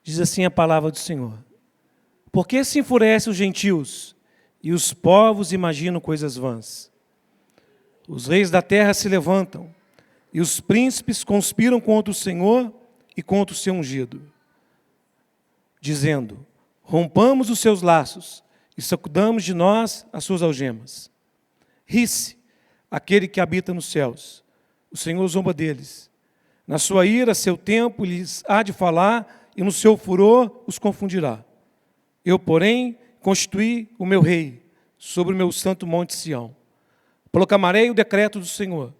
Diz assim a palavra do Senhor. Por que se enfurecem os gentios e os povos imaginam coisas vãs? Os reis da terra se levantam e os príncipes conspiram contra o Senhor e contra o seu ungido, dizendo: rompamos os seus laços e sacudamos de nós as suas algemas. Ri-se aquele que habita nos céus, o Senhor zomba deles. Na sua ira, seu tempo lhes há de falar, e no seu furor os confundirá. Eu, porém, constituí o meu rei sobre o meu santo monte Sião. Proclamarei o decreto do Senhor.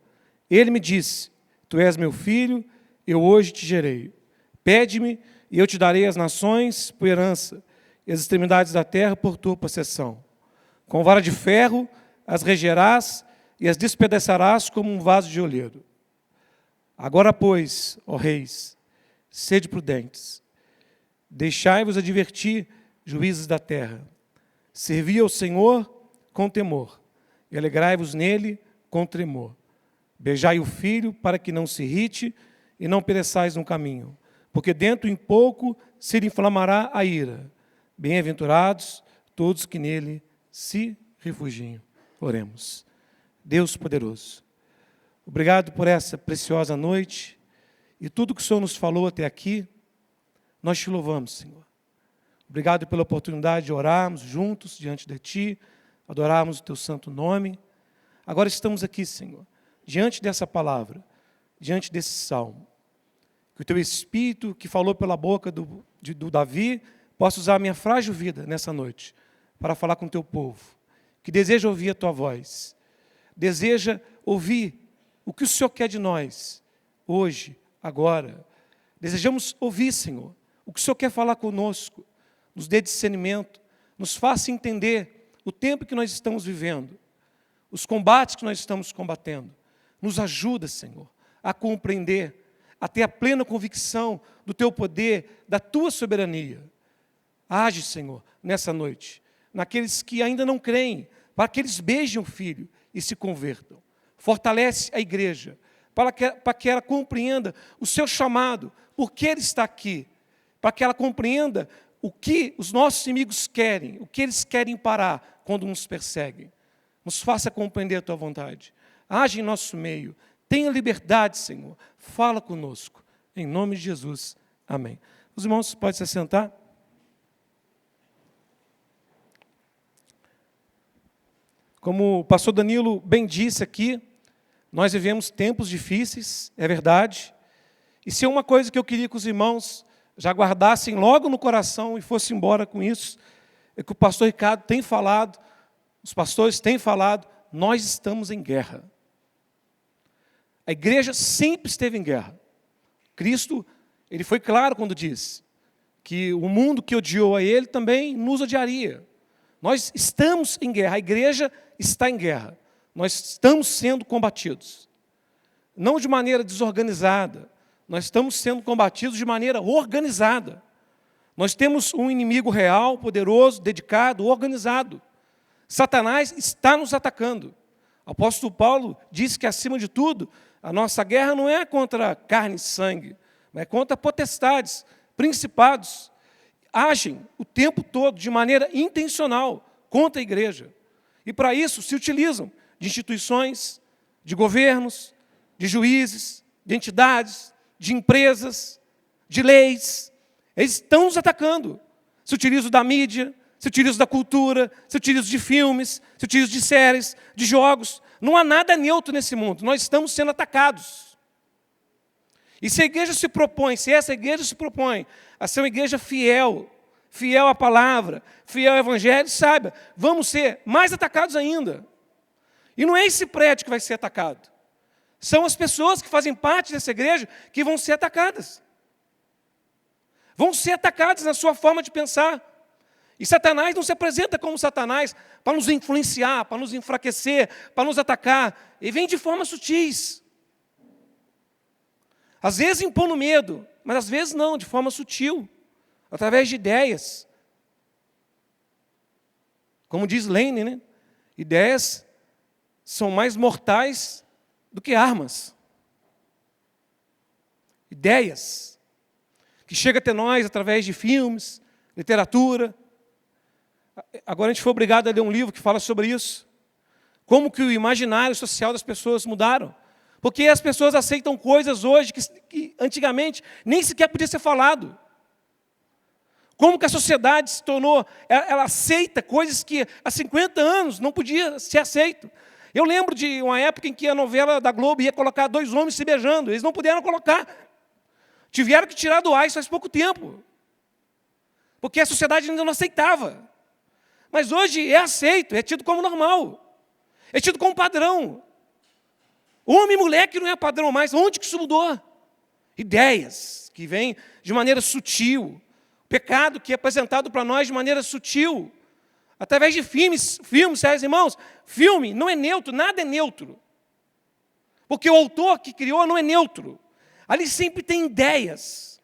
Ele me disse: tu és meu filho, eu hoje te gerei. Pede-me, e eu te darei as nações por herança, e as extremidades da terra por tua possessão. Com vara de ferro as regerás, e as despedaçarás como um vaso de oleiro. Agora, pois, ó reis, sede prudentes. Deixai-vos advertir, juízes da terra. Servi ao Senhor com temor, e alegrai-vos nele com tremor. Beijai o filho, para que não se irrite, e não pereçais no caminho, porque dentro em pouco se lhe inflamará a ira. Bem-aventurados todos que nele se refugiam. Oremos. Deus poderoso, obrigado por essa preciosa noite e tudo que o Senhor nos falou até aqui. Nós te louvamos, Senhor. Obrigado pela oportunidade de orarmos juntos diante de Ti, adorarmos o Teu santo nome. Agora estamos aqui, Senhor, diante dessa palavra, diante desse salmo. Que o Teu Espírito, que falou pela boca do Davi, possa usar a minha frágil vida nessa noite para falar com o Teu povo, que deseja ouvir a Tua voz, deseja ouvir o que o Senhor quer de nós, hoje, agora. Desejamos ouvir, Senhor, o que o Senhor quer falar conosco, nos dê discernimento, nos faça entender o tempo que nós estamos vivendo, os combates que nós estamos combatendo. Nos ajuda, Senhor, a compreender, a ter a plena convicção do Teu poder, da Tua soberania. Age, Senhor, nessa noite, naqueles que ainda não creem, para que eles beijem o Filho e se convertam. Fortalece a igreja, para que ela compreenda o seu chamado, por que Ele está aqui, para que ela compreenda o que os nossos inimigos querem, o que eles querem parar quando nos perseguem. Nos faça compreender a Tua vontade. Age em nosso meio. Tenha liberdade, Senhor. Fala conosco. Em nome de Jesus. Amém. Os irmãos podem se assentar. Como o pastor Danilo bem disse aqui, nós vivemos tempos difíceis, é verdade. E se é uma coisa que eu queria que os irmãos já guardassem logo no coração e fossem embora com isso, é que o pastor Ricardo tem falado, os pastores têm falado, nós estamos em guerra. A igreja sempre esteve em guerra. Cristo, Ele foi claro quando disse que o mundo que odiou a Ele também nos odiaria. Nós estamos em guerra, a igreja está em guerra. Nós estamos sendo combatidos. Não de maneira desorganizada, nós estamos sendo combatidos de maneira organizada. Nós temos um inimigo real, poderoso, dedicado, organizado. Satanás está nos atacando. O apóstolo Paulo disse que, acima de tudo, a nossa guerra não é contra carne e sangue, mas é contra potestades, principados. Agem o tempo todo, de maneira intencional, contra a igreja. E para isso se utilizam de instituições, de governos, de juízes, de entidades, de empresas, de leis. Eles estão nos atacando. Se utilizam da mídia, se utilizam da cultura, se utilizam de filmes, se utilizam de séries, de jogos. Não há nada neutro nesse mundo. Nós estamos sendo atacados. E se a igreja se propõe, se essa igreja se propõe a ser uma igreja fiel, fiel à palavra, fiel ao evangelho, saiba, vamos ser mais atacados ainda. E não é esse prédio que vai ser atacado. São as pessoas que fazem parte dessa igreja que vão ser atacadas. Vão ser atacadas na sua forma de pensar. E Satanás não se apresenta como Satanás para nos influenciar, para nos enfraquecer, para nos atacar. Ele vem de forma sutis. Às vezes impondo medo, mas às vezes não, de forma sutil, através de ideias. Como diz Lane, né? Ideias são mais mortais do que armas. Ideias. que chega até nós através de filmes, literatura. Agora a gente foi obrigado a ler um livro que fala sobre isso. Como que o imaginário social das pessoas mudaram. Porque as pessoas aceitam coisas hoje que antigamente nem sequer podia ser falado. Como que a sociedade se tornou, ela aceita coisas que há 50 anos não podia ser aceito. Eu lembro de uma época em que a novela da Globo ia colocar 2 homens se beijando, eles não puderam colocar. Tiveram que tirar do ar isso faz pouco tempo. Porque a sociedade ainda não aceitava. Mas hoje é aceito, é tido como normal. É tido como padrão. Homem e mulher que não é padrão mais, onde que isso mudou? Ideias que vêm de maneira sutil. Pecado que é apresentado para nós de maneira sutil. Através de filmes, sério, irmãos, filme não é neutro, nada é neutro. Porque o autor que criou não é neutro. Ali sempre tem ideias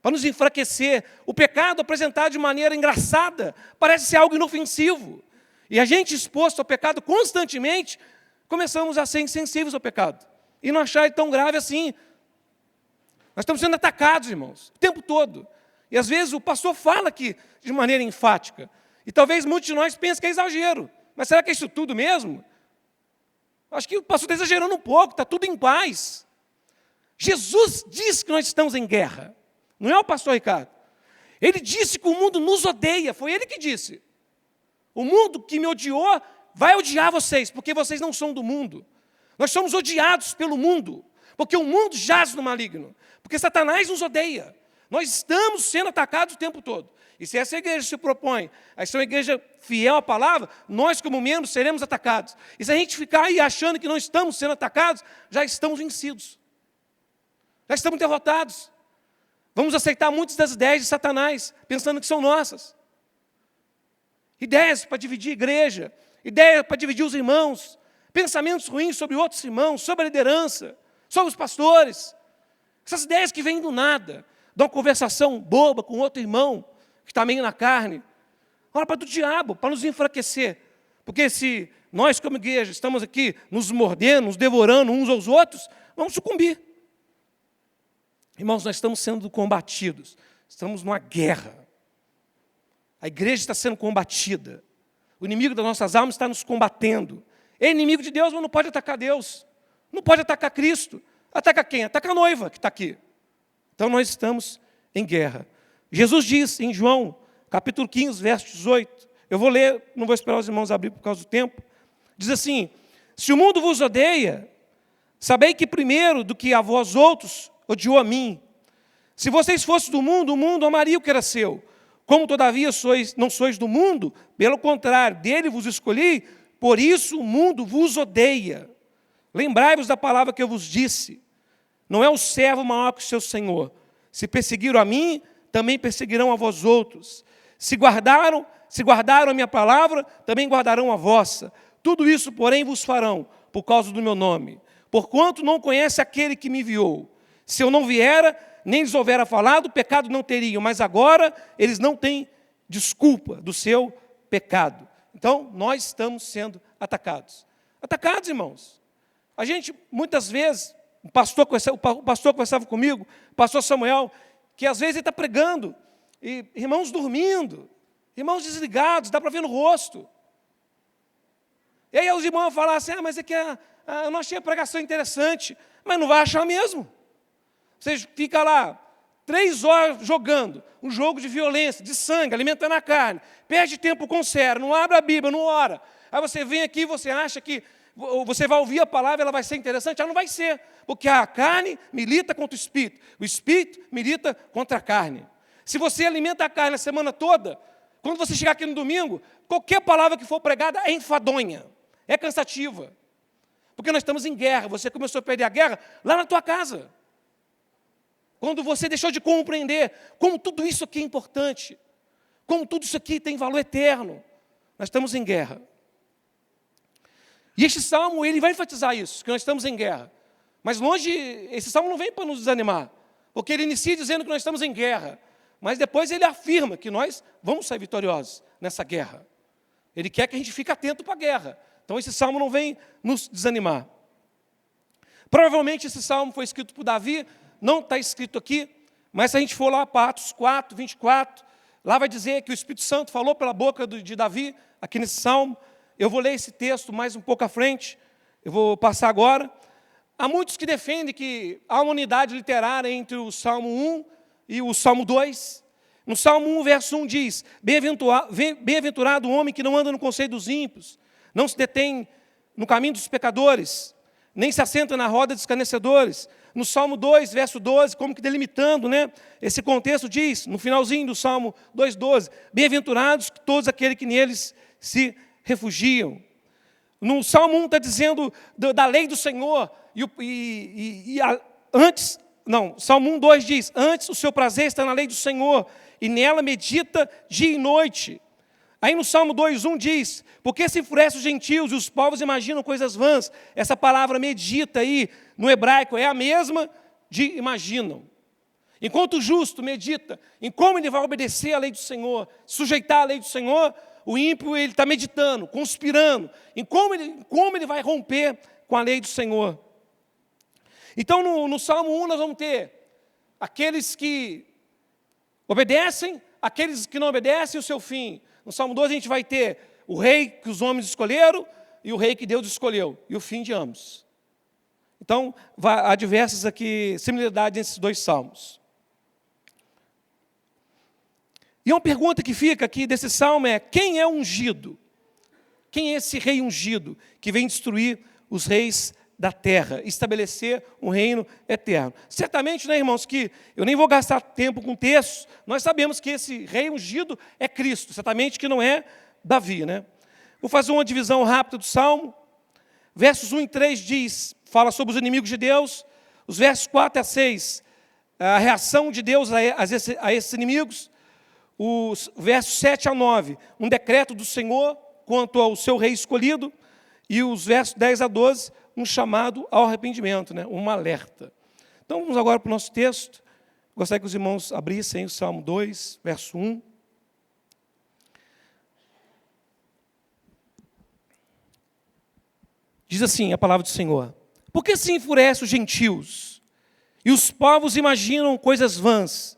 para nos enfraquecer. O pecado apresentado de maneira engraçada parece ser algo inofensivo. E a gente exposto ao pecado constantemente, começamos a ser insensíveis ao pecado. E não achar ele tão grave assim. Nós estamos sendo atacados, irmãos, o tempo todo. E às vezes o pastor fala aqui de maneira enfática. E talvez muitos de nós pensem que é exagero. Mas será que é isso tudo mesmo? Acho que o pastor está exagerando um pouco, está tudo em paz. Jesus disse que nós estamos em guerra. Não é o pastor Ricardo. Ele disse que o mundo nos odeia, foi ele que disse. O mundo que me odiou vai odiar vocês, porque vocês não são do mundo. Nós somos odiados pelo mundo, porque o mundo jaz no maligno, porque Satanás nos odeia. Nós estamos sendo atacados o tempo todo. E se essa igreja se propõe a ser uma igreja fiel à palavra, nós como membros seremos atacados. E se a gente ficar aí achando que não estamos sendo atacados, já estamos vencidos. Já estamos derrotados. Vamos aceitar muitas das ideias de Satanás, pensando que são nossas. Ideias para dividir a igreja, ideias para dividir os irmãos, pensamentos ruins sobre outros irmãos, sobre a liderança, sobre os pastores. Essas ideias que vêm do nada, de uma conversação boba com outro irmão, que está meio na carne. Olha para do diabo, para nos enfraquecer. Porque se nós, como igreja, estamos aqui nos mordendo, nos devorando uns aos outros, vamos sucumbir. Irmãos, nós estamos sendo combatidos. Estamos numa guerra. A igreja está sendo combatida. O inimigo das nossas almas está nos combatendo. É inimigo de Deus, mas não pode atacar Deus. Não pode atacar Cristo. Ataca quem? Ataca a noiva que está aqui. Então nós estamos em guerra. Jesus diz em João, capítulo 15, verso 18. Eu vou ler, não vou esperar os irmãos abrir por causa do tempo. Diz assim: se o mundo vos odeia, sabei que primeiro do que a vós outros, odiou a mim. Se vocês fossem do mundo, o mundo amaria o que era seu. Como todavia não sois do mundo, pelo contrário, dele vos escolhi, por isso o mundo vos odeia. Lembrai-vos da palavra que eu vos disse. Não é o servo maior que o seu senhor. Se perseguiram a mim, também perseguirão a vós outros. Se guardaram a minha palavra, também guardarão a vossa. Tudo isso, porém, vos farão, por causa do meu nome. Porquanto não conhece aquele que me enviou. Se eu não viera, nem lhes houvera falado, pecado não teriam. Mas agora, eles não têm desculpa do seu pecado. Então, nós estamos sendo atacados. Atacados, irmãos. A gente, muitas vezes, o pastor conversava comigo, o pastor Samuel, que às vezes ele está pregando, e irmãos dormindo, irmãos desligados, dá para ver no rosto. E aí os irmãos falam assim, mas é que eu não achei a pregação interessante, mas não vai achar mesmo. Você fica lá 3 horas jogando, um jogo de violência, de sangue, alimentando a carne, perde tempo com sério, não abre a Bíblia, não ora. Aí você vem aqui e você acha que você vai ouvir a palavra, ela vai ser interessante, ela não vai ser, porque a carne milita contra o espírito milita contra a carne. Se você alimenta a carne a semana toda, quando você chegar aqui no domingo, qualquer palavra que for pregada é enfadonha, é cansativa, porque nós estamos em guerra. Você começou a perder a guerra lá na tua casa, quando você deixou de compreender como tudo isso aqui é importante, como tudo isso aqui tem valor eterno. Nós estamos em guerra. E este salmo, ele vai enfatizar isso, que nós estamos em guerra. Mas longe, esse salmo não vem para nos desanimar, porque ele inicia dizendo que nós estamos em guerra, mas depois ele afirma que nós vamos sair vitoriosos nessa guerra. Ele quer que a gente fique atento para a guerra. Então esse salmo não vem nos desanimar. Provavelmente esse salmo foi escrito por Davi, não está escrito aqui, Mas se a gente for lá para Atos 4, 24, lá vai dizer que o Espírito Santo falou pela boca de Davi, aqui nesse salmo. Eu vou ler esse texto mais um pouco à frente, eu vou passar agora. Há muitos que defendem que há uma unidade literária entre o Salmo 1 e o Salmo 2. No Salmo 1, verso 1 diz: Bem-aventurado o homem que não anda no conselho dos ímpios, não se detém no caminho dos pecadores, nem se assenta na roda dos escarnecedores. No Salmo 2, verso 12, como que delimitando, esse contexto, diz, no finalzinho do Salmo 2,12, bem-aventurados todos aqueles que neles se refugiam. No Salmo 1 está dizendo da lei do Senhor, Salmo 1, 2 diz, antes o seu prazer está na lei do Senhor, e nela medita dia e noite. Aí no Salmo 2,1 diz, porque se enfurecem os gentios e os povos imaginam coisas vãs. Essa palavra medita aí, no hebraico, é a mesma de imaginam. Enquanto o justo medita em como ele vai obedecer à lei do Senhor, sujeitar à lei do Senhor, o ímpio ele está meditando, conspirando, em como ele vai romper com a lei do Senhor. Então no Salmo 1 nós vamos ter aqueles que obedecem, aqueles que não obedecem, o seu fim. No Salmo 2 a gente vai ter o rei que os homens escolheram e o rei que Deus escolheu, e o fim de ambos. Então, há diversas aqui similaridades entre esses dois salmos. E uma pergunta que fica aqui desse salmo é: quem é ungido? Quem é esse rei ungido que vem destruir os reis da terra, estabelecer um reino eterno? Certamente, irmãos, que eu nem vou gastar tempo com textos, nós sabemos que esse rei ungido é Cristo, certamente que não é Davi, Vou fazer uma divisão rápida do salmo. Versos 1 e 3 fala sobre os inimigos de Deus. Os versos 4 a 6, a reação de Deus a esses inimigos. Os versos 7 a 9, um decreto do Senhor quanto ao seu rei escolhido. E os versos 10 a 12, um chamado ao arrependimento, um alerta. Então vamos agora para o nosso texto. Gostaria que os irmãos abrissem o Salmo 2, verso 1. Diz assim a palavra do Senhor: por que se enfurecem os gentios, e os povos imaginam coisas vãs?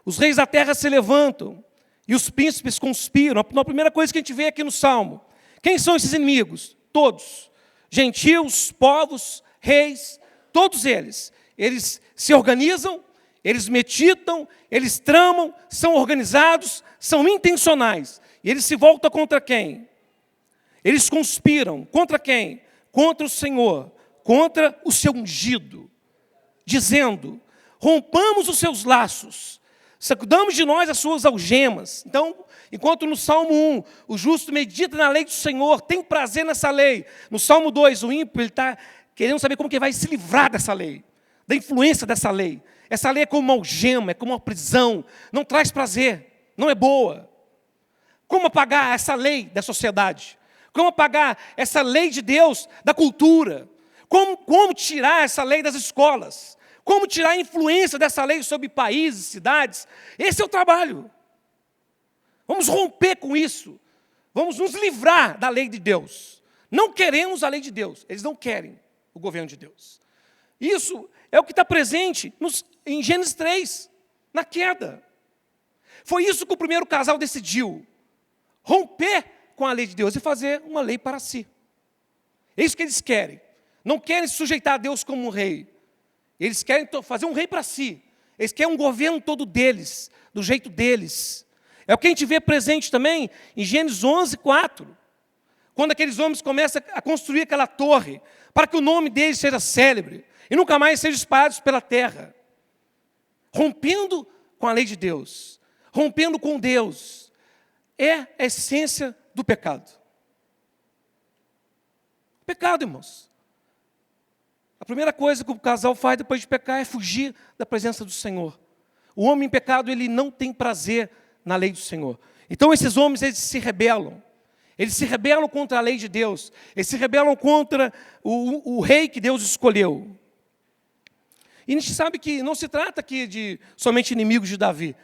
Os reis da terra se levantam, e os príncipes conspiram. A primeira coisa que a gente vê aqui no Salmo: quem são esses inimigos? Todos. Gentios, povos, reis, todos eles. Eles se organizam, eles meditam, eles tramam, são organizados, são intencionais. E eles se voltam contra quem? Eles conspiram. Contra quem? Contra o Senhor, contra o seu ungido, dizendo: rompamos os seus laços, sacudamos de nós as suas algemas. Então, enquanto no Salmo 1, o justo medita na lei do Senhor, tem prazer nessa lei. No Salmo 2, o ímpio está querendo saber como que vai se livrar dessa lei, da influência dessa lei. Essa lei é como uma algema, é como uma prisão, não traz prazer, não é boa. Como apagar essa lei da sociedade? Como apagar essa lei de Deus da cultura? Como tirar essa lei das escolas? Como tirar a influência dessa lei sobre países, cidades? Esse é o trabalho. Vamos romper com isso. Vamos nos livrar da lei de Deus. Não queremos a lei de Deus. Eles não querem o governo de Deus. Isso é o que está presente em Gênesis 3, na queda. Foi isso que o primeiro casal decidiu. Romper com a lei de Deus e fazer uma lei para si. É isso que eles querem. Não querem se sujeitar a Deus como um rei. Eles querem fazer um rei para si. Eles querem um governo todo deles, do jeito deles. É o que a gente vê presente também em Gênesis 11, 4. Quando aqueles homens começam a construir aquela torre, para que o nome deles seja célebre e nunca mais sejam espalhados pela terra. Rompendo com a lei de Deus. Rompendo com Deus. É a essência do pecado. Pecado, irmãos. A primeira coisa que o casal faz depois de pecar é fugir da presença do Senhor. O homem em pecado, ele não tem prazer na lei do Senhor. Então esses homens, eles se rebelam. Eles se rebelam contra a lei de Deus. Eles se rebelam contra o rei que Deus escolheu. E a gente sabe que não se trata aqui de somente inimigos de Davi.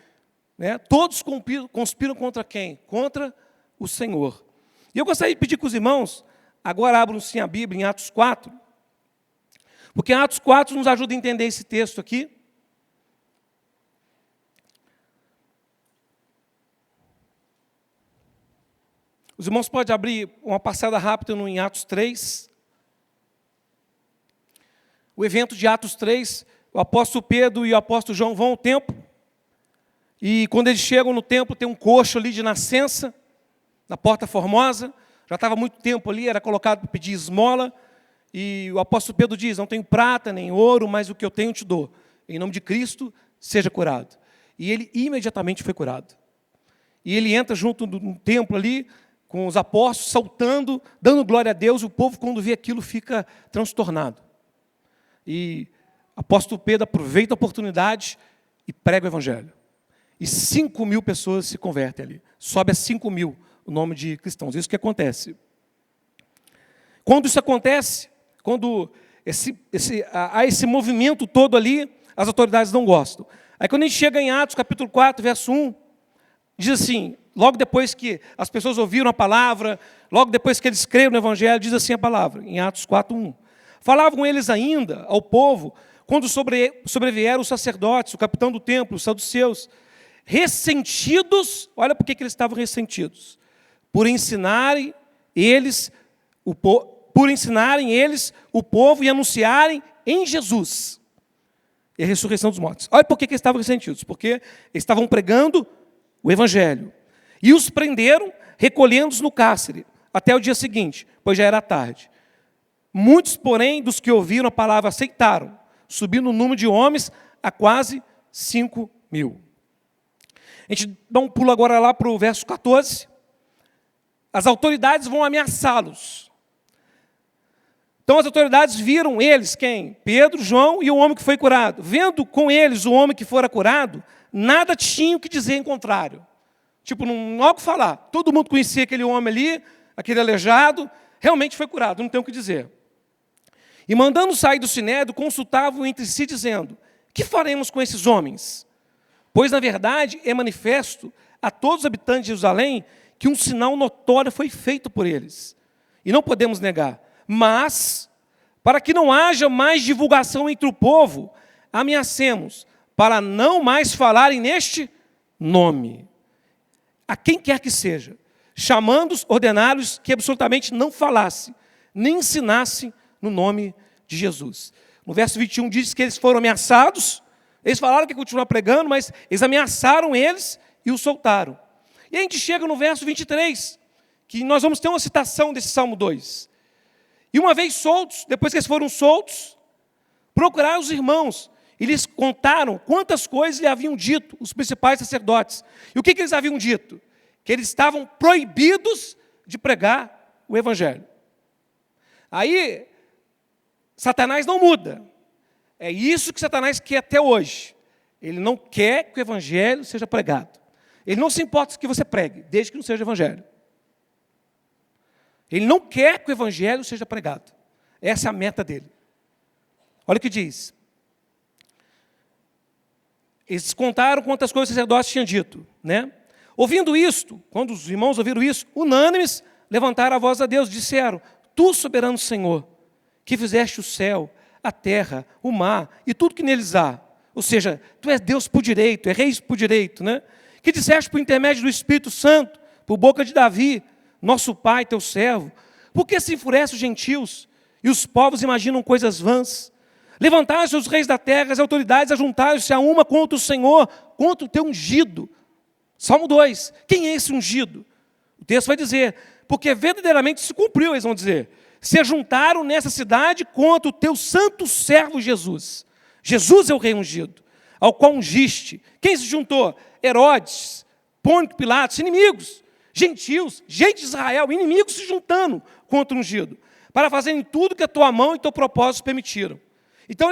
Todos conspiram contra quem? Contra o Senhor. E eu gostaria de pedir que os irmãos agora abram sim a Bíblia em Atos 4, porque Atos 4 nos ajuda a entender esse texto aqui. Os irmãos podem abrir uma passada rápida em Atos 3. O evento de Atos 3, o apóstolo Pedro e o apóstolo João vão ao templo. E quando eles chegam no templo, tem um coxo ali de nascença, na Porta Formosa. Já estava há muito tempo ali, era colocado para pedir esmola. E o apóstolo Pedro diz, não tenho prata nem ouro, mas o que eu tenho te dou. Em nome de Cristo, seja curado. E ele imediatamente foi curado. E ele entra junto no templo ali, com os apóstolos, saltando, dando glória a Deus. O povo, quando vê aquilo, fica transtornado. E o apóstolo Pedro aproveita a oportunidade e prega o evangelho. E 5.000 pessoas se convertem ali. Sobe a 5.000 o nome de cristãos. Isso que acontece. Quando isso acontece, quando há esse movimento todo ali, as autoridades não gostam. Aí quando a gente chega em Atos, capítulo 4, verso 1, diz assim, logo depois que as pessoas ouviram a palavra, logo depois que eles creram no evangelho, diz assim a palavra, em Atos 4, 1. Falavam eles ainda ao povo, quando sobrevieram os sacerdotes, o capitão do templo, os saduceus, ressentidos, olha por que eles estavam ressentidos, por ensinarem eles o povo e anunciarem em Jesus e a ressurreição dos mortos. Olha por que eles estavam ressentidos, porque eles estavam pregando o evangelho. E os prenderam, recolhendo-os no cárcere, até o dia seguinte, pois já era tarde. Muitos, porém, dos que ouviram a palavra aceitaram, subindo o número de homens a quase 5.000. A gente dá um pulo agora lá para o verso 14. As autoridades vão ameaçá-los. Então as autoridades viram eles, quem? Pedro, João e o homem que foi curado. Vendo com eles o homem que fora curado, nada tinham que dizer em contrário. Tipo, não há o que falar. Todo mundo conhecia aquele homem ali, aquele aleijado, realmente foi curado, não tem o que dizer. E mandando sair do sinédrio, consultavam entre si, dizendo, que faremos com esses homens? Pois, na verdade, é manifesto a todos os habitantes de Jerusalém que um sinal notório foi feito por eles. E não podemos negar. Mas, para que não haja mais divulgação entre o povo, ameacemos, para não mais falarem neste nome. A quem quer que seja, chamando-os, ordenaram-os que absolutamente não falasse, nem ensinasse no nome de Jesus. No verso 21 diz que eles foram ameaçados, eles falaram que continuaram pregando, mas eles ameaçaram eles e os soltaram. E a gente chega no verso 23, que nós vamos ter uma citação desse Salmo 2. E uma vez soltos, depois que eles foram soltos, procuraram os irmãos, e lhes contaram quantas coisas lhe haviam dito os principais sacerdotes. E o que eles haviam dito? Que eles estavam proibidos de pregar o evangelho. Aí, Satanás não muda. É isso que Satanás quer até hoje. Ele não quer que o evangelho seja pregado. Ele não se importa que você pregue, desde que não seja evangelho. Ele não quer que o evangelho seja pregado. Essa é a meta dele. Olha o que diz. Eles contaram quantas coisas os sacerdotes tinham dito, né? Ouvindo isto, quando os irmãos ouviram isso, unânimes, levantaram a voz a Deus, disseram, Tu, soberano Senhor, que fizeste o céu, a terra, o mar e tudo que neles há. Ou seja, Tu és Deus por direito, é Rei por direito, né? Que disseste por intermédio do Espírito Santo, por boca de Davi, nosso pai, Teu servo, por que se enfurecem os gentios e os povos imaginam coisas vãs? Levantaram-se os reis da terra, as autoridades ajuntaram-se a uma contra o Senhor, contra o Teu ungido. Salmo 2, quem é esse ungido? O texto vai dizer, porque verdadeiramente se cumpriu, eles vão dizer, se ajuntaram nessa cidade contra o Teu santo servo Jesus. Jesus é o rei ungido, ao qual ungiste. Quem se juntou? Herodes, Pôncio Pilatos, inimigos, gentios, gente de Israel, inimigos se juntando contra o ungido, para fazerem tudo que a Tua mão e Teu propósito permitiram. Então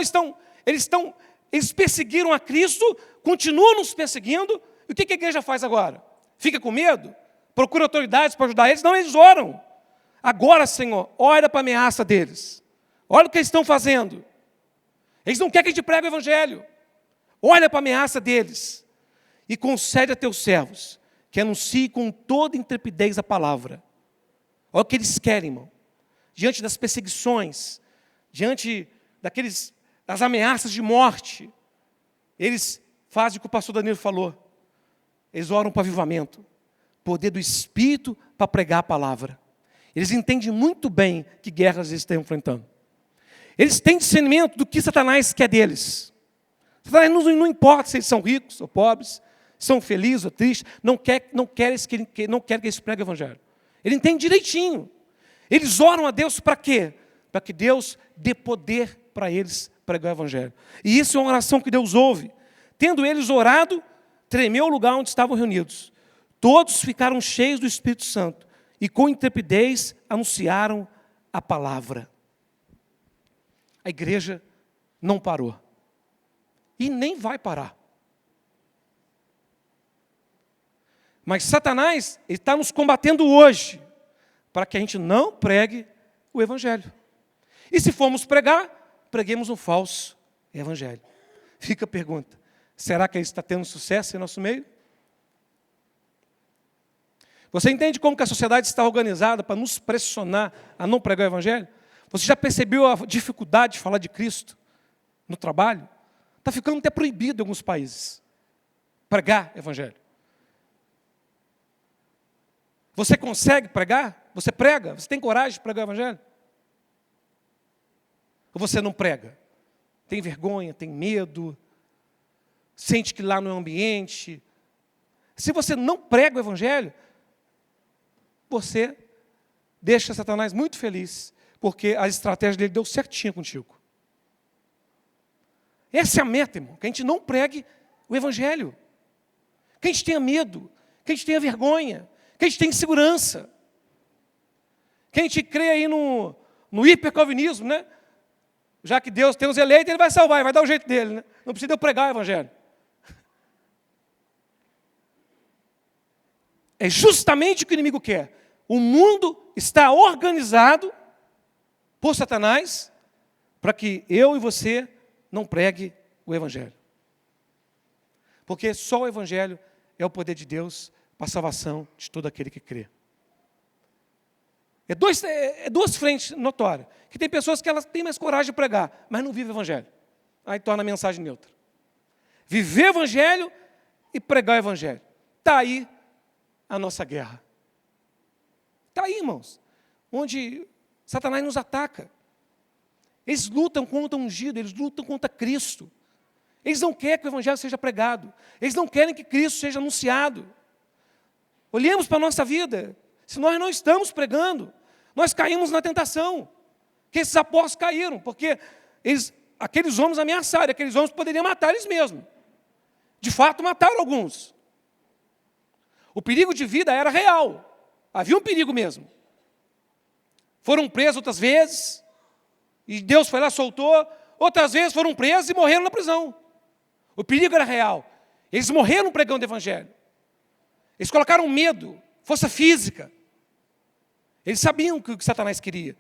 eles perseguiram a Cristo, continuam nos perseguindo, e o que a igreja faz agora? Fica com medo? Procura autoridades para ajudar eles? Não, eles oram. Agora, Senhor, olha para a ameaça deles. Olha o que eles estão fazendo. Eles não querem que a gente pregue o evangelho. Olha para a ameaça deles. E concede a Teus servos que anunciem com toda intrepidez a palavra. Olha o que eles querem, irmão. Diante das perseguições, diante das ameaças de morte, eles fazem o que o pastor Danilo falou. Eles oram para avivamento. poder do Espírito para pregar a palavra. Eles entendem muito bem que guerras eles estão enfrentando. Eles têm discernimento do que Satanás quer deles. Satanás não importa se eles são ricos ou pobres, são felizes ou tristes, não quer que eles preguem o Evangelho. Ele entende direitinho. Eles oram a Deus para quê? Para que Deus dê poder para eles pregar o Evangelho. E isso é uma oração que Deus ouve. Tendo eles orado, tremeu o lugar onde estavam reunidos. Todos ficaram cheios do Espírito Santo e com intrepidez anunciaram a palavra. A igreja não parou. E nem vai parar. Mas Satanás está nos combatendo hoje para que a gente não pregue o Evangelho. E se formos pregar, preguemos um falso Evangelho. Fica a pergunta, será que ele está tendo sucesso em nosso meio? Você entende como que a sociedade está organizada para nos pressionar a não pregar o Evangelho? Você já percebeu a dificuldade de falar de Cristo no trabalho? Está ficando até proibido em alguns países pregar o Evangelho. Você consegue pregar? Você prega? Você tem coragem de pregar o Evangelho? Ou você não prega? Tem vergonha, tem medo, sente que lá no ambiente. Se você não prega o Evangelho, você deixa Satanás muito feliz, porque a estratégia dele deu certinho contigo. Essa é a meta, irmão, que a gente não pregue o Evangelho. Que a gente tenha medo, que a gente tenha vergonha, que a gente tenha insegurança. Que a gente crê aí no hipercalvinismo, né? Já que Deus tem os eleitos, Ele vai salvar, Ele vai dar o jeito dele, né? Não precisa eu pregar o Evangelho. É justamente o que o inimigo quer. O mundo está organizado por Satanás para que eu e você não pregue o Evangelho. Porque só o Evangelho é o poder de Deus para a salvação de todo aquele que crê. É duas frentes notórias. Que tem pessoas que elas têm mais coragem de pregar, mas não vivem o Evangelho. Aí torna a mensagem neutra. Viver o Evangelho e pregar o Evangelho. Está aí a nossa guerra. Está aí, irmãos, onde Satanás nos ataca. Eles lutam contra o ungido, eles lutam contra Cristo. Eles não querem que o Evangelho seja pregado. Eles não querem que Cristo seja anunciado. Olhemos para a nossa vida. Se nós não estamos pregando, nós caímos na tentação. Que esses apóstolos caíram, porque aqueles homens ameaçaram, aqueles homens poderiam matar eles mesmos. De fato, mataram alguns. O perigo de vida era real. Havia um perigo mesmo. Foram presos outras vezes, e Deus foi lá, soltou. Outras vezes foram presos e morreram na prisão. O perigo era real. Eles morreram pregando o Evangelho. Eles colocaram medo, força física. Eles sabiam o que Satanás queria.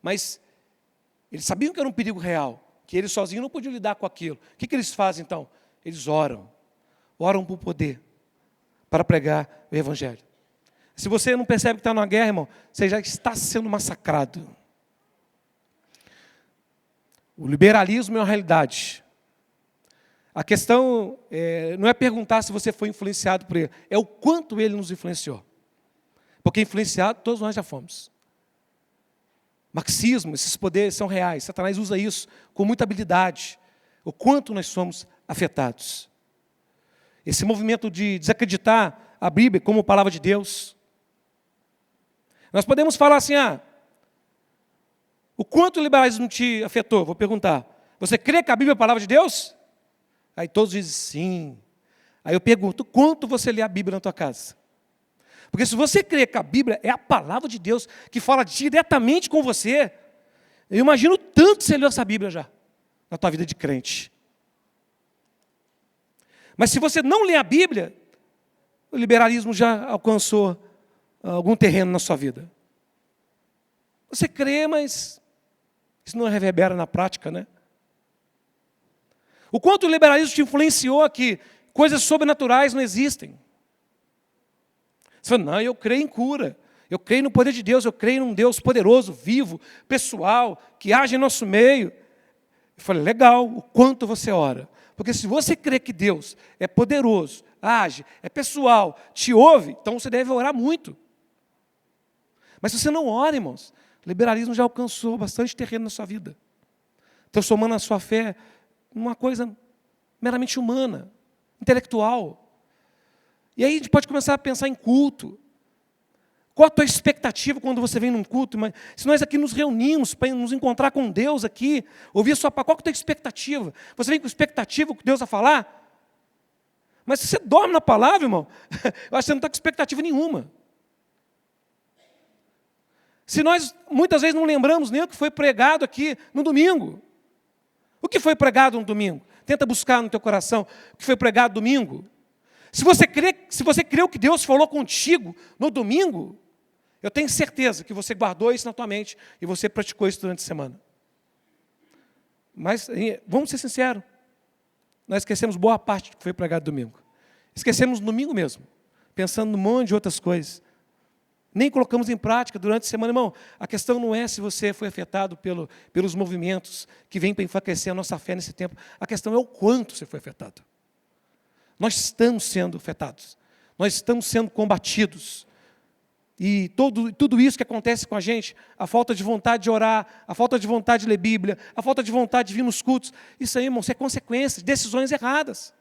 Mas eles sabiam que era um perigo real, que eles sozinhos não podiam lidar com aquilo. O que eles fazem então? Eles oram. Oram por poder, para pregar o Evangelho. Se você não percebe que está numa guerra, irmão, você já está sendo massacrado. O liberalismo é uma realidade. A questão não é perguntar se você foi influenciado por ele, é o quanto ele nos influenciou. Porque influenciado, todos nós já fomos. Marxismo, esses poderes são reais. Satanás usa isso com muita habilidade. O quanto nós somos afetados. Esse movimento de desacreditar a Bíblia como palavra de Deus. Nós podemos falar assim, o quanto o liberalismo te afetou? Vou perguntar. Você crê que a Bíblia é a palavra de Deus? Aí todos dizem sim. Aí eu pergunto, quanto você lê a Bíblia na tua casa? Porque se você crê que a Bíblia é a palavra de Deus, que fala diretamente com você, eu imagino tanto você leu essa Bíblia já, na tua vida de crente. Mas se você não lê a Bíblia, o liberalismo já alcançou algum terreno na sua vida. Você crê, mas isso não reverbera na prática, né? O quanto o liberalismo te influenciou que coisas sobrenaturais não existem. Você fala, não, eu creio em cura, eu creio no poder de Deus, eu creio num Deus poderoso, vivo, pessoal, que age em nosso meio. Eu falei, legal, o quanto você ora. Porque se você crê que Deus é poderoso, age, é pessoal, te ouve, então você deve orar muito. Mas se você não ora, irmãos, o liberalismo já alcançou bastante terreno na sua vida, transformando a sua fé numa coisa meramente humana, intelectual. E aí a gente pode começar a pensar em culto. Qual a tua expectativa quando você vem num culto? Mas se nós aqui nos reunimos para nos encontrar com Deus aqui, ouvir a sua palavra, qual é a tua expectativa? Você vem com expectativa que Deus vai falar? Mas se você dorme na palavra, irmão, eu acho que você não está com expectativa nenhuma. Se nós muitas vezes não lembramos nem o que foi pregado aqui no domingo. O que foi pregado no domingo? Tenta buscar no teu coração o que foi pregado no domingo. Se você creu que Deus falou contigo no domingo, eu tenho certeza que você guardou isso na tua mente e você praticou isso durante a semana. Mas vamos ser sinceros, nós esquecemos boa parte do que foi pregado domingo. Esquecemos no domingo mesmo, pensando num monte de outras coisas. Nem colocamos em prática durante a semana. Irmão, a questão não é se você foi afetado pelos movimentos que vêm para enfraquecer a nossa fé nesse tempo. A questão é o quanto você foi afetado. Nós estamos sendo afetados. Nós estamos sendo combatidos. E tudo isso que acontece com a gente, a falta de vontade de orar, a falta de vontade de ler Bíblia, a falta de vontade de vir nos cultos, isso aí, irmão, isso é consequência de decisões erradas.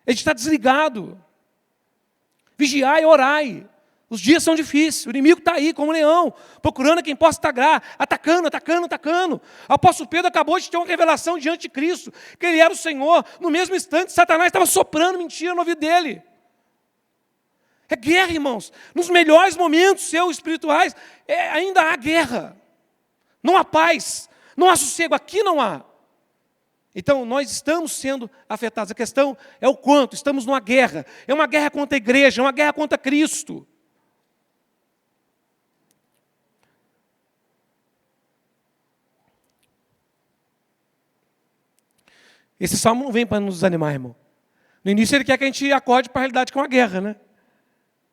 A gente está desligado. Vigiai e orai. Os dias são difíceis, o inimigo está aí como um leão, procurando a quem possa tagrar, atacando. O apóstolo Pedro acabou de ter uma revelação diante de Cristo, que ele era o Senhor. No mesmo instante, Satanás estava soprando mentira no ouvido dele. É guerra, irmãos. Nos melhores momentos seus espirituais, ainda há guerra. Não há paz, não há sossego, aqui não há. Então, nós estamos sendo afetados. A questão é o quanto, estamos numa guerra. É uma guerra contra a igreja, é uma guerra contra Cristo. Esse salmo não vem para nos desanimar, irmão. No início ele quer que a gente acorde para a realidade que é uma guerra,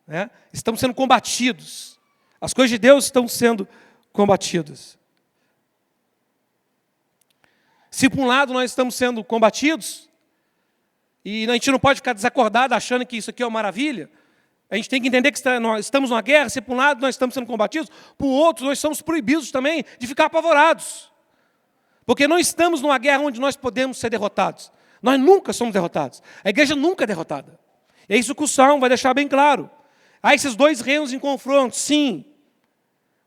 né? Estamos sendo combatidos. As coisas de Deus estão sendo combatidas. Se por um lado nós estamos sendo combatidos, e a gente não pode ficar desacordado achando que isso aqui é uma maravilha, a gente tem que entender que nós estamos numa guerra. Se por um lado nós estamos sendo combatidos, por outro nós somos proibidos também de ficar apavorados. Porque não estamos numa guerra onde nós podemos ser derrotados. Nós nunca somos derrotados. A igreja nunca é derrotada. É isso que o Salmo vai deixar bem claro. Há esses dois reinos em confronto, sim.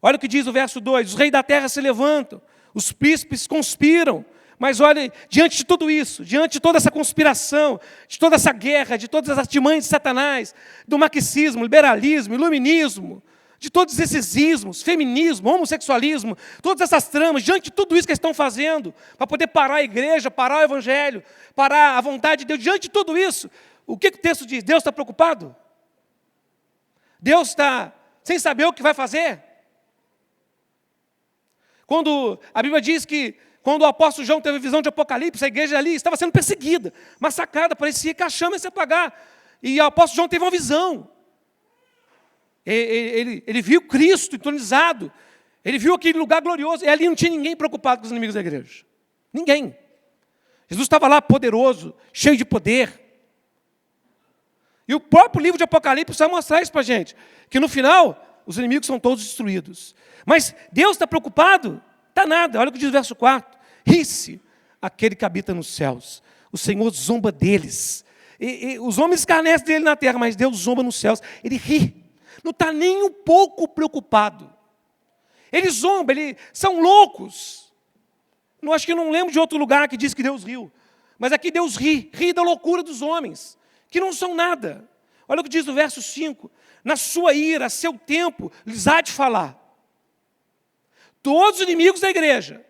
Olha o que diz o verso 2. Os reis da terra se levantam, os príncipes conspiram. Mas olha, diante de tudo isso, diante de toda essa conspiração, de toda essa guerra, de todas as artimanhas de Satanás, do marxismo, liberalismo, iluminismo, de todos esses ismos, feminismo, homossexualismo, todas essas tramas, diante de tudo isso que eles estão fazendo, para poder parar a igreja, parar o evangelho, parar a vontade de Deus, diante de tudo isso, o que o texto diz? Deus está preocupado? Deus está sem saber o que vai fazer? Quando a Bíblia diz que, quando o apóstolo João teve a visão de Apocalipse, a igreja ali estava sendo perseguida, massacrada, parecia que a chama ia se apagar, e o apóstolo João teve uma visão. Ele viu Cristo entronizado, ele viu aquele lugar glorioso, e ali não tinha ninguém preocupado com os inimigos da igreja. Ninguém. Jesus estava lá poderoso, cheio de poder. E o próprio livro de Apocalipse vai mostrar isso para a gente, que no final, os inimigos são todos destruídos. Mas Deus está preocupado? Está nada. Olha o que diz o verso 4. Ri-se aquele que habita nos céus. O Senhor zomba deles. Os homens escarnecem dele na terra, mas Deus zomba nos céus. Ele ri. Não está nem um pouco preocupado. Eles zombam, eles são loucos. Acho que não lembro de outro lugar que diz que Deus riu. Mas aqui Deus ri da loucura dos homens, que não são nada. Olha o que diz o verso 5. Na sua ira, a seu tempo, lhes há de falar. Todos os inimigos da igreja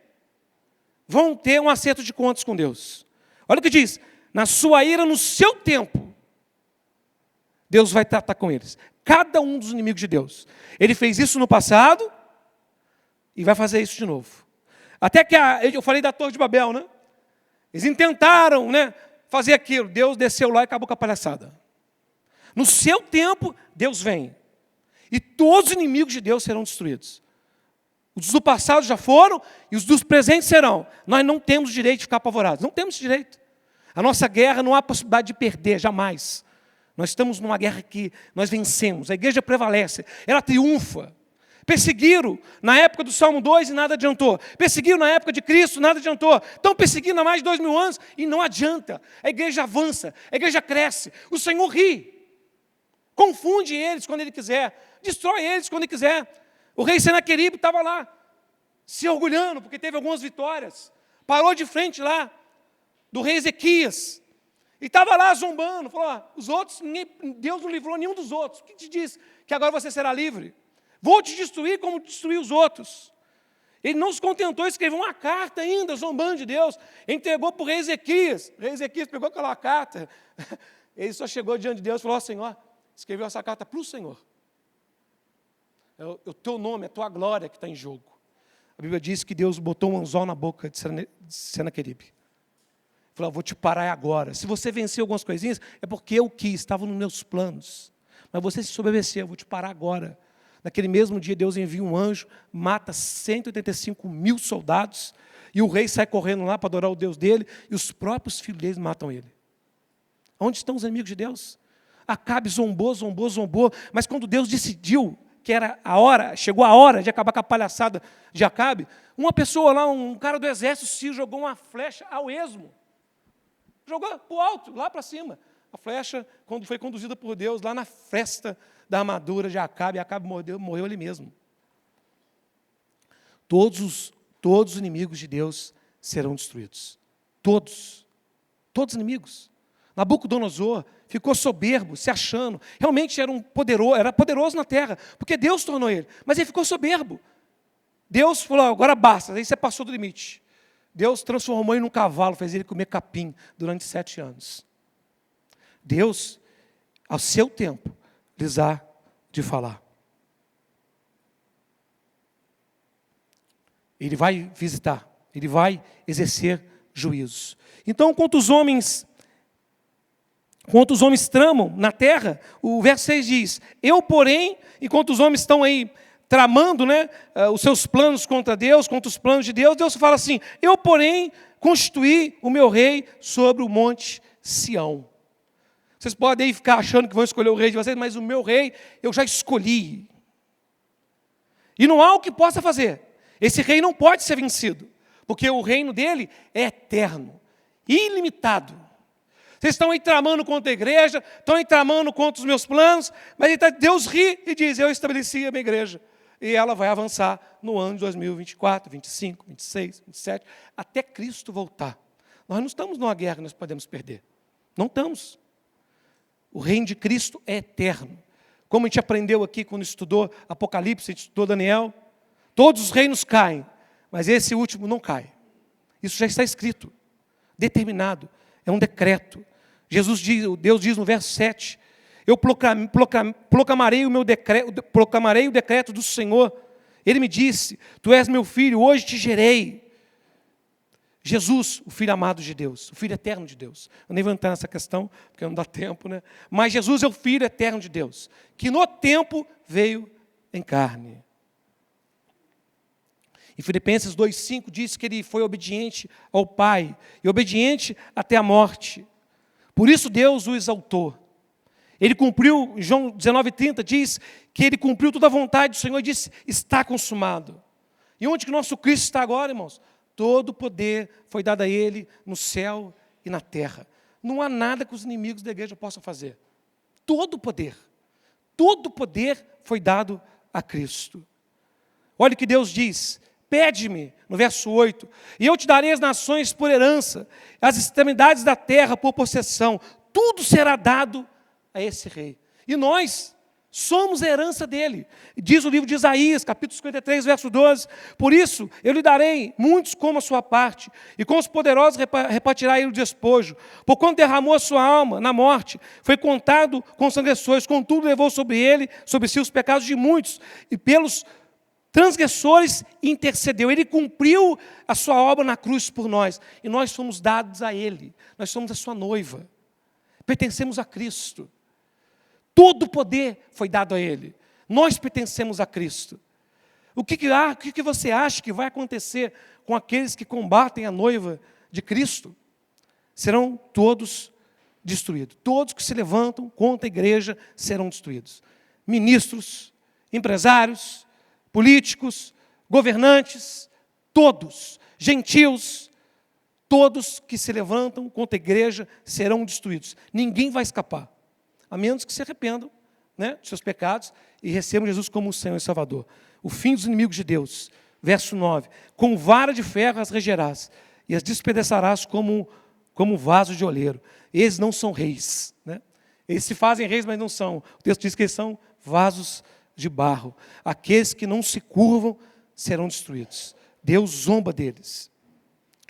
vão ter um acerto de contas com Deus. Olha o que diz. Na sua ira, no seu tempo, Deus vai tratar com eles. Cada um dos inimigos de Deus. Ele fez isso no passado e vai fazer isso de novo. Até que eu falei da Torre de Babel, né? Eles intentaram, fazer aquilo. Deus desceu lá e acabou com a palhaçada. No seu tempo, Deus vem. E todos os inimigos de Deus serão destruídos. Os do passado já foram e os dos presentes serão. Nós não temos direito de ficar apavorados. Não temos direito. A nossa guerra não há possibilidade de perder, jamais. Nós estamos numa guerra que nós vencemos, a igreja prevalece, ela triunfa. Perseguiram na época do Salmo 2 e nada adiantou. Perseguiram na época de Cristo, nada adiantou. Estão perseguindo há mais de 2000 anos e não adianta. A igreja avança, a igreja cresce. O Senhor ri. Confunde eles quando Ele quiser. Destrói eles quando Ele quiser. O rei Senaqueribe estava lá, se orgulhando, porque teve algumas vitórias. Parou de frente lá, do rei Ezequias. E estava lá zombando. Falou, os outros, Deus não livrou nenhum dos outros. O que te diz que agora você será livre? Vou te destruir como destruí os outros. Ele não se contentou, escreveu uma carta ainda, zombando de Deus. Entregou para o rei Ezequias. O rei Ezequias pegou aquela carta. Ele só chegou diante de Deus e falou, Senhor, escreveu essa carta para o Senhor. É o teu nome, a tua glória que está em jogo. A Bíblia diz que Deus botou um anzol na boca de Senaqueribe. Falou, vou te parar agora. Se você venceu algumas coisinhas, é porque eu quis, estava nos meus planos. Mas você se desobedeceu, eu vou te parar agora. Naquele mesmo dia, Deus envia um anjo, mata 185 mil soldados, e o rei sai correndo lá para adorar o Deus dele, e os próprios filhos dele matam ele. Onde estão os inimigos de Deus? Acabe zombou, mas quando Deus decidiu que era a hora, chegou a hora de acabar com a palhaçada de Acabe, uma pessoa lá, um cara do exército sírio, jogou uma flecha ao esmo. Jogou para o alto, lá para cima. A flecha, quando foi conduzida por Deus, lá na fresta da armadura de Acabe, e Acabe morreu ele mesmo. Todos os inimigos de Deus serão destruídos. Todos os inimigos. Nabucodonosor ficou soberbo, se achando. Realmente era poderoso na terra, porque Deus tornou ele. Mas ele ficou soberbo. Deus falou, agora basta, aí você passou do limite. Deus transformou ele num cavalo, fez ele comer capim durante 7 anos. Deus, ao seu tempo, lhes há de falar. Ele vai visitar, ele vai exercer juízos. Então, enquanto os homens tramam na terra, o verso 6 diz, eu, porém, enquanto os homens estão aí tramando, os seus planos contra Deus, contra os planos de Deus, Deus fala assim, eu, porém, constituí o meu rei sobre o monte Sião. Vocês podem aí ficar achando que vão escolher o rei de vocês, mas o meu rei eu já escolhi. E não há o que possa fazer. Esse rei não pode ser vencido, porque o reino dele é eterno, ilimitado. Vocês estão aí tramando contra a igreja, estão aí tramando contra os meus planos, mas Deus ri e diz, eu estabeleci a minha igreja. E ela vai avançar no ano de 2024, 25, 26, 27, até Cristo voltar. Nós não estamos numa guerra que nós podemos perder. Não estamos. O reino de Cristo é eterno. Como a gente aprendeu aqui quando estudou Apocalipse, a gente estudou Daniel, todos os reinos caem, mas esse último não cai. Isso já está escrito, determinado, é um decreto. Deus diz no verso 7, eu proclamarei o decreto do Senhor. Ele me disse, tu és meu filho, hoje te gerei. Jesus, o Filho amado de Deus, o Filho eterno de Deus. Eu nem vou entrar nessa questão, porque não dá tempo, Mas Jesus é o Filho eterno de Deus, que no tempo veio em carne. Em Filipenses 2,5 diz que ele foi obediente ao Pai, e obediente até a morte. Por isso Deus o exaltou. Ele cumpriu, João 19,30 diz que ele cumpriu toda a vontade do Senhor e disse, está consumado. E onde que nosso Cristo está agora, irmãos? Todo o poder foi dado a Ele no céu e na terra. Não há nada que os inimigos da igreja possam fazer. Todo o poder foi dado a Cristo. Olha o que Deus diz, pede-me, no verso 8, e eu te darei as nações por herança, as extremidades da terra por possessão, tudo será dado a esse rei. E nós somos a herança dele. Diz o livro de Isaías, capítulo 53, verso 12. Por isso, eu lhe darei muitos como a sua parte, e com os poderosos repartirá ele o despojo. Por quando derramou a sua alma na morte, foi contado com os transgressores, contudo levou sobre si os pecados de muitos, e pelos transgressores intercedeu. Ele cumpriu a sua obra na cruz por nós, e nós somos dados a ele. Nós somos a sua noiva. Pertencemos a Cristo. Todo o poder foi dado a Ele. Nós pertencemos a Cristo. O que você acha que vai acontecer com aqueles que combatem a noiva de Cristo? serão todos destruídos. Todos que se levantam contra a igreja serão destruídos. Ministros, empresários, políticos, governantes, todos, gentios, todos que se levantam contra a igreja serão destruídos. Ninguém vai escapar, a menos que se arrependam, né, dos seus pecados e recebam Jesus como o Senhor e Salvador. O fim dos inimigos de Deus. Verso 9. Com vara de ferro as regerás e as despedaçarás como vaso de oleiro. Eles não são reis, né? Eles se fazem reis, mas não são. O texto diz que eles são vasos de barro. Aqueles que não se curvam serão destruídos. Deus zomba deles.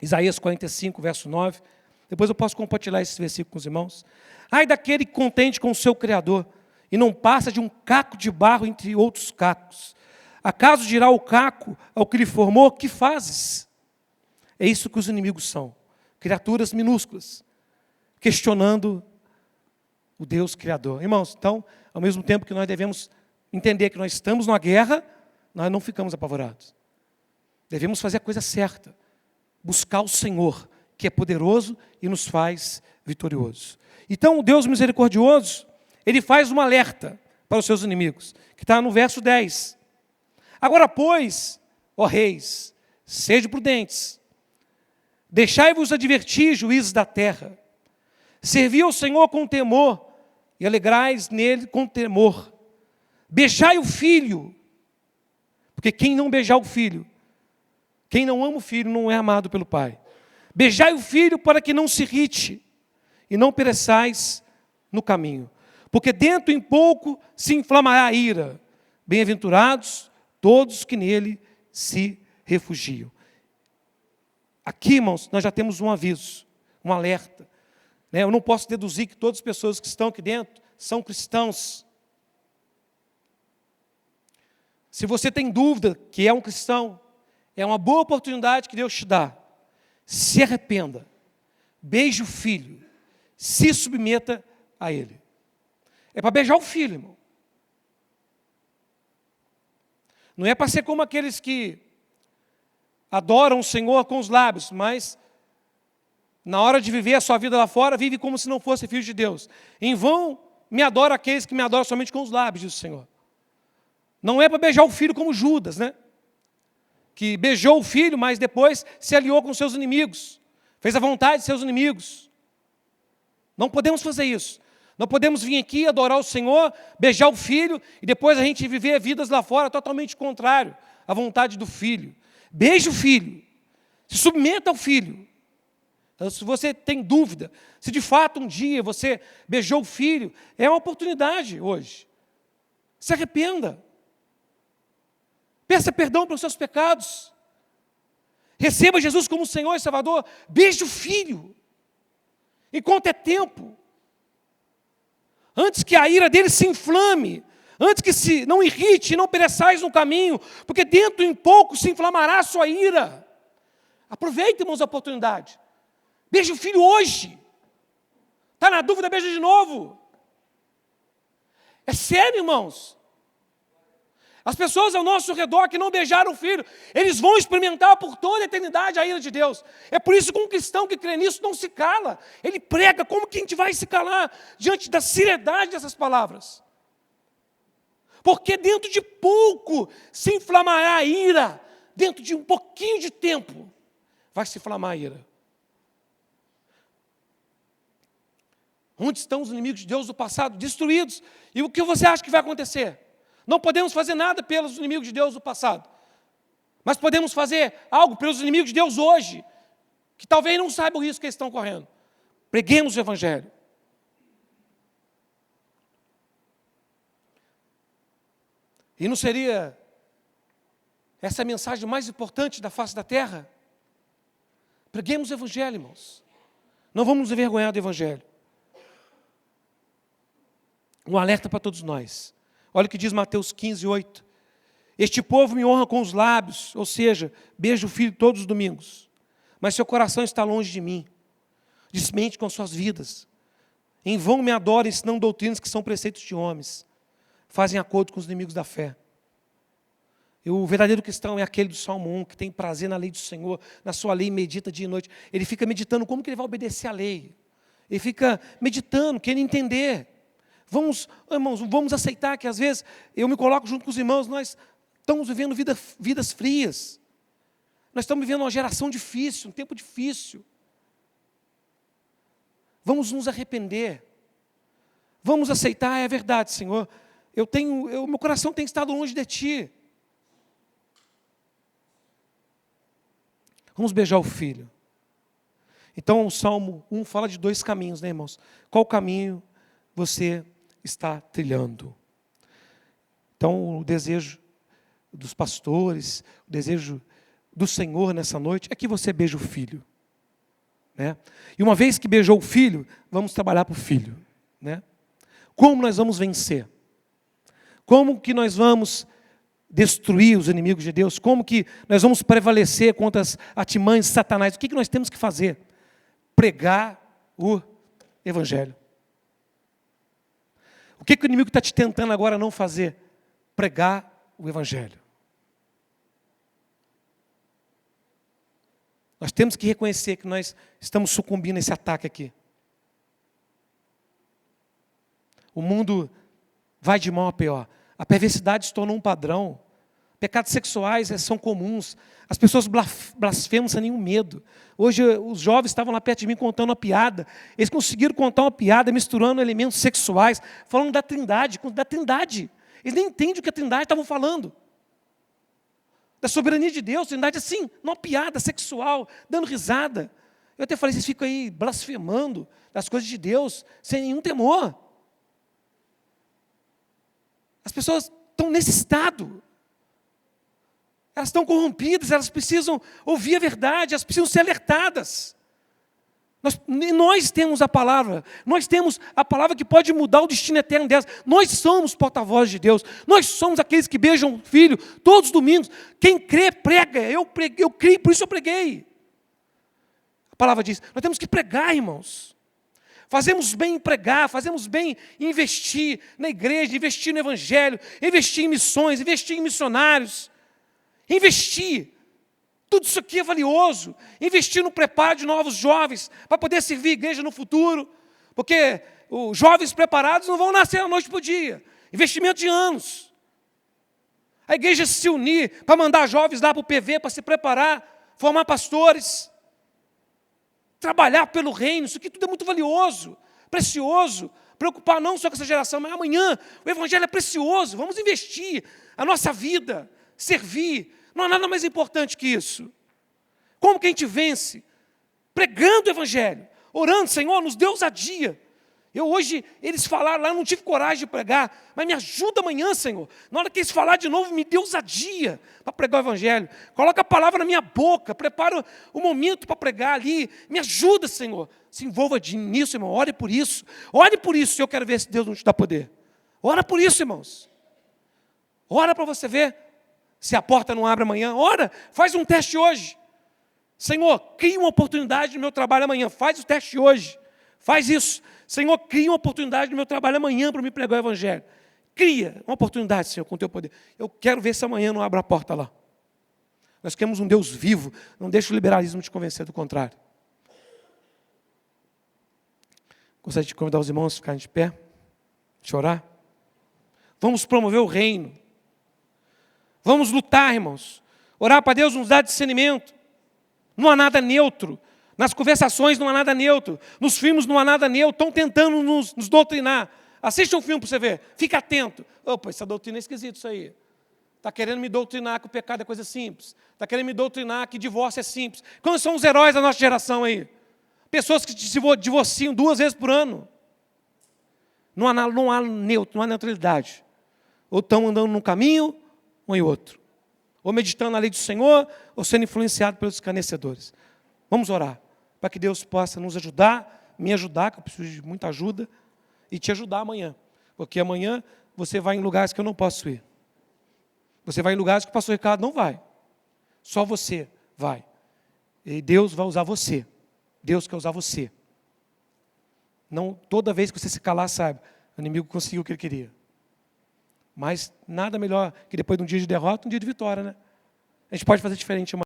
Isaías 45, verso 9. Depois eu posso compartilhar esse versículo com os irmãos. Ai daquele que contente com o seu Criador e não passa de um caco de barro entre outros cacos. Acaso dirá o caco ao que lhe formou, que fazes? É isso que os inimigos são. Criaturas minúsculas, questionando o Deus Criador. Irmãos, então, ao mesmo tempo que nós devemos entender que nós estamos numa guerra, nós não ficamos apavorados. Devemos fazer a coisa certa. Buscar o Senhor, que é poderoso e nos faz vitoriosos. Então, o Deus misericordioso, Ele faz um alerta para os seus inimigos, que está no verso 10. Agora, pois, ó reis, sede prudentes, deixai-vos advertir, juízes da terra, servi ao Senhor com temor e alegrais nele com temor. Beijai o filho, porque quem não beijar o filho, quem não ama o filho não é amado pelo Pai. Beijai o filho para que não se irrite e não pereçais no caminho, porque dentro em pouco se inflamará a ira. Bem-aventurados todos que nele se refugiam. Aqui, irmãos, nós já temos um aviso, um alerta. Eu não posso deduzir que todas as pessoas que estão aqui dentro são cristãos. Se você tem dúvida que é um cristão, é uma boa oportunidade que Deus te dá. Se arrependa, beije o filho, se submeta a ele. É para beijar o filho, irmão. Não é para ser como aqueles que adoram o Senhor com os lábios, mas na hora de viver a sua vida lá fora, vive como se não fosse filho de Deus. Em vão me adoram aqueles que me adoram somente com os lábios, diz o Senhor. Não é para beijar o filho como Judas, né? Que beijou o filho, mas depois se aliou com seus inimigos, fez a vontade de seus inimigos. Não podemos fazer isso. Não podemos vir aqui adorar o Senhor, beijar o filho e depois a gente viver vidas lá fora totalmente contrário à vontade do filho. Beije o filho, se submeta ao filho. Então, se você tem dúvida, se de fato um dia você beijou o filho, é uma oportunidade hoje. Se arrependa. Peça perdão pelos seus pecados. Receba Jesus como Senhor e Salvador. Beije o filho. Enquanto é tempo. Antes que a ira dele se inflame. Antes que se não irrite e não pereçais no caminho. Porque dentro em pouco se inflamará a sua ira. Aproveite, irmãos, a oportunidade. Beije o filho hoje. Está na dúvida, beija de novo. É sério, irmãos. As pessoas ao nosso redor que não beijaram o filho, eles vão experimentar por toda a eternidade a ira de Deus. É por isso que um cristão que crê nisso não se cala. Ele prega, como que a gente vai se calar diante da seriedade dessas palavras? Porque dentro de pouco se inflamará a ira. Dentro de um pouquinho de tempo vai se inflamar a ira. Onde estão os inimigos de Deus do passado? Destruídos. E o que você acha que vai acontecer? Não podemos fazer nada pelos inimigos de Deus do passado. Mas podemos fazer algo pelos inimigos de Deus hoje, que talvez não saibam o risco que eles estão correndo. Preguemos o Evangelho. E não seria essa a mensagem mais importante da face da terra? Preguemos o Evangelho, irmãos. Não vamos nos envergonhar do Evangelho. Um alerta para todos nós. Olha o que diz Mateus 15, 8. Este povo me honra com os lábios, ou seja, beija o filho todos os domingos, mas seu coração está longe de mim. Desmente com suas vidas. Em vão me adoram, ensinando doutrinas que são preceitos de homens. Fazem acordo com os inimigos da fé. O verdadeiro cristão é aquele do Salmo 1, que tem prazer na lei do Senhor, na sua lei medita dia e noite. Ele fica meditando como que ele vai obedecer à lei. Ele fica meditando, querendo entender. Vamos, irmãos, vamos aceitar que às vezes eu me coloco junto com os irmãos, nós estamos vivendo vidas frias. Nós estamos vivendo uma geração difícil, um tempo difícil. Vamos nos arrepender. Vamos aceitar, é verdade, Senhor. Meu coração tem estado longe de Ti. Vamos beijar o Filho. Então o Salmo 1 fala de 2 caminhos, né, irmãos? Qual caminho você está trilhando? Então o desejo dos pastores, o desejo do Senhor nessa noite é que você beije o Filho. Né? E uma vez que beijou o Filho, vamos trabalhar para o Filho. Né? Como nós vamos vencer? Como que nós vamos destruir os inimigos de Deus? Como que nós vamos prevalecer contra as artimanhas de Satanás? O que nós temos que fazer? Pregar o Evangelho. O que o inimigo está te tentando agora não fazer? Pregar o Evangelho. Nós temos que reconhecer que nós estamos sucumbindo a esse ataque aqui. O mundo vai de mal a pior. A perversidade se tornou um padrão. Pecados sexuais são comuns. As pessoas blasfemam sem nenhum medo. Hoje os jovens estavam lá perto de mim contando uma piada. Eles conseguiram contar uma piada misturando elementos sexuais, falando da Trindade. Eles nem entendem o que a Trindade estavam falando. Da soberania de Deus, Trindade assim, numa piada sexual, dando risada. Eu até falei, vocês ficam aí blasfemando das coisas de Deus, sem nenhum temor. As pessoas estão nesse estado. Elas estão corrompidas, elas precisam ouvir a verdade, elas precisam ser alertadas. Nós temos a palavra, nós temos a palavra que pode mudar o destino eterno delas. Nós somos porta-vozes de Deus, nós somos aqueles que beijam o Filho todos os domingos. Quem crê, prega. Eu criei, por isso eu preguei. A palavra diz, nós temos que pregar, irmãos. Fazemos bem em pregar, fazemos bem em investir na igreja, investir no Evangelho, investir em missões, investir em missionários, investir. Tudo isso aqui é valioso. Investir no preparo de novos jovens para poder servir a igreja no futuro. Porque os jovens preparados não vão nascer da noite para o dia. Investimento de anos. A igreja se unir para mandar jovens lá para o PV, para se preparar, formar pastores. Trabalhar pelo reino. Isso aqui tudo é muito valioso, precioso. Preocupar não só com essa geração, mas amanhã. O Evangelho é precioso. Vamos investir a nossa vida, servir. Não há nada mais importante que isso. Como que a gente vence? Pregando o Evangelho, orando, Senhor, nos dê ousadia. Hoje, eles falaram lá, não tive coragem de pregar, mas me ajuda amanhã, Senhor. Na hora que eles falarem de novo, me dê ousadia para pregar o Evangelho. Coloca a palavra na minha boca, prepara o momento para pregar ali. Me ajuda, Senhor. Se envolva nisso, irmão, ore por isso. Ore por isso, eu quero ver se Deus não te dá poder. Ora por isso, irmãos. Ora para você ver. Se a porta não abre amanhã, ora, faz um teste hoje. Senhor, cria uma oportunidade no meu trabalho amanhã. Faz o teste hoje. Faz isso. Senhor, cria uma oportunidade no meu trabalho amanhã para me pregar o Evangelho. Cria uma oportunidade, Senhor, com o teu poder. Eu quero ver se amanhã não abre a porta lá. Nós queremos um Deus vivo. Não deixa o liberalismo te convencer do contrário. Gostaria de convidar os irmãos a ficarem de pé, chorar. Vamos promover o reino. Vamos lutar, irmãos. Orar para Deus nos dar discernimento. Não há nada neutro. Nas conversações não há nada neutro. Nos filmes não há nada neutro. Estão tentando nos doutrinar. Assista um filme para você ver. Fica atento. Opa, essa doutrina é esquisita isso aí. Está querendo me doutrinar que o pecado é coisa simples. Está querendo me doutrinar que divórcio é simples. Quais são os heróis da nossa geração aí? Pessoas que se divorciam 2 vezes por ano. Não há neutro, não há neutralidade. Ou estão andando num caminho, um e outro. Ou meditando na lei do Senhor, ou sendo influenciado pelos escarnecedores. Vamos orar, para que Deus possa nos ajudar, me ajudar, que eu preciso de muita ajuda, e te ajudar amanhã. Porque amanhã você vai em lugares que eu não posso ir. Você vai em lugares que o pastor Ricardo não vai. Só você vai. E Deus vai usar você. Deus quer usar você. Não toda vez que você se calar, saiba, o inimigo conseguiu o que ele queria. Mas nada melhor que depois de um dia de derrota, um dia de vitória, né? A gente pode fazer diferente,